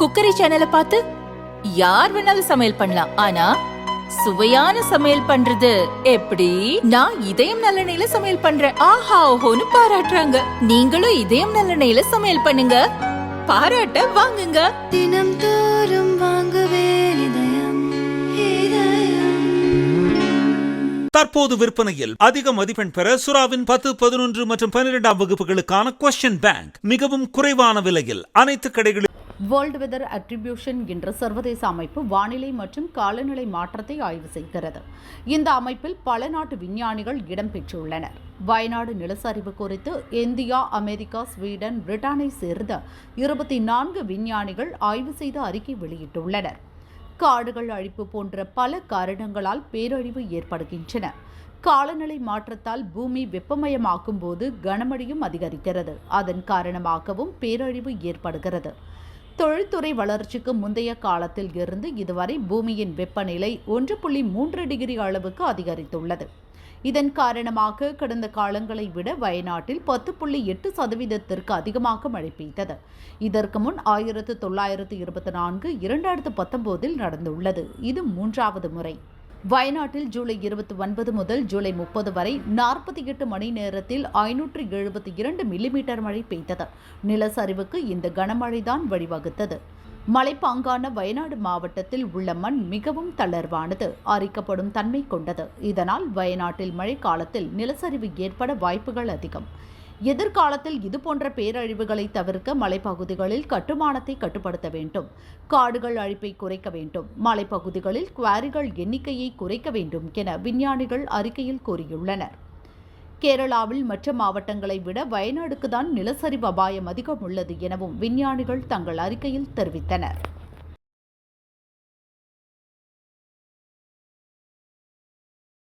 Cookery சேனலை பார்த்து யார் வேணாலும் சமையல் பண்ணலாம். ஆனா சுவையான சமையல் பண்றது எப்படி? நான் இதயம் நல்லெண்ணெயில சமையல் பண்றேன். ஆஹா ஓஹோன்னு பாராட்டுறாங்க. நீங்களும் இதயம் நல்லெண்ணெயில சமையல் பண்ணுங்க, பாராட்ட வாங்குங்க. தினம் தோறும் வாங்குவே இதயம் இதயம். தற்போது விற்பனையில் அதிக மதிப்பெண் பெற சுறாவின் 10, 11 மற்றும் 12ஆம் வகுப்புகளுக்கான கொஸ்டின் பேங்க் மிகவும் குறைவான விலையில் அனைத்து கடைகளிலும். வேர்ல்டு வெதர் அட்ரிபியூஷன் என்ற சர்வதேச அமைப்பு வானிலை மற்றும் காலநிலை மாற்றத்தை ஆய்வு செய்கிறது. இந்த அமைப்பில் பல நாட்டு விஞ்ஞானிகள் இடம்பெற்றுள்ளனர். வயநாடு நிலச்சரிவு குறித்து இந்தியா, அமெரிக்கா, ஸ்வீடன், பிரிட்டனை சேர்ந்த 24 விஞ்ஞானிகள் ஆய்வு செய்து அறிக்கை வெளியிட்டுள்ளனர். காடுகள் அழிப்பு போன்ற பல காரணங்களால் பேரழிவு ஏற்படுகின்றன. காலநிலை மாற்றத்தால் பூமி வெப்பமயமாக்கும் போது கனமழையும் அதிகரிக்கிறது. அதன் காரணமாகவும் பேரழிவு ஏற்படுகிறது. தொழில்துறை வளர்ச்சிக்கு முந்தைய காலத்தில் இருந்து இதுவரை பூமியின் வெப்பநிலை 1.3 டிகிரி அளவுக்கு அதிகரித்துள்ளது. இதன் காரணமாக கடந்த காலங்களை விட வயநாட்டில் 10.8% அதிகமாக மழை பெய்தது. இதற்கு முன் 1924, 2019 நடந்துள்ளது. இது 3வது முறை. வயநாட்டில் ஜூலை 29 முதல் ஜூலை 30 வரை 48 மணி நேரத்தில் 572 மில்லிமீட்டர் மழை பெய்தது. நிலச்சரிவுக்கு இந்த கனமழைதான் வழிவகுத்தது. மலைப்பாங்கான வயநாடு மாவட்டத்தில் உள்ள மண் மிகவும் தளர்வானது, அரிக்கப்படும் தன்மை கொண்டது. இதனால் வயநாட்டில் மழை காலத்தில் நிலச்சரிவு ஏற்பட வாய்ப்புகள் அதிகம். எதிர்காலத்தில் இதுபோன்ற பேரழிவுகளை தவிர்க்க மலைப்பகுதிகளில் கட்டுமானத்தை கட்டுப்படுத்த வேண்டும். காடுகள் அழிப்பை குறைக்க வேண்டும். மலைப்பகுதிகளில் குவாரிகள் எண்ணிக்கையை குறைக்க வேண்டும் என விஞ்ஞானிகள் அறிக்கையில் கூறியுள்ளனர். கேரளாவில் மற்ற மாவட்டங்களை விட வயநாடுக்குதான் நிலச்சரிவு அபாயம் அதிகம் உள்ளது எனவும் விஞ்ஞானிகள் தங்கள் அறிக்கையில் தெரிவித்தனர்.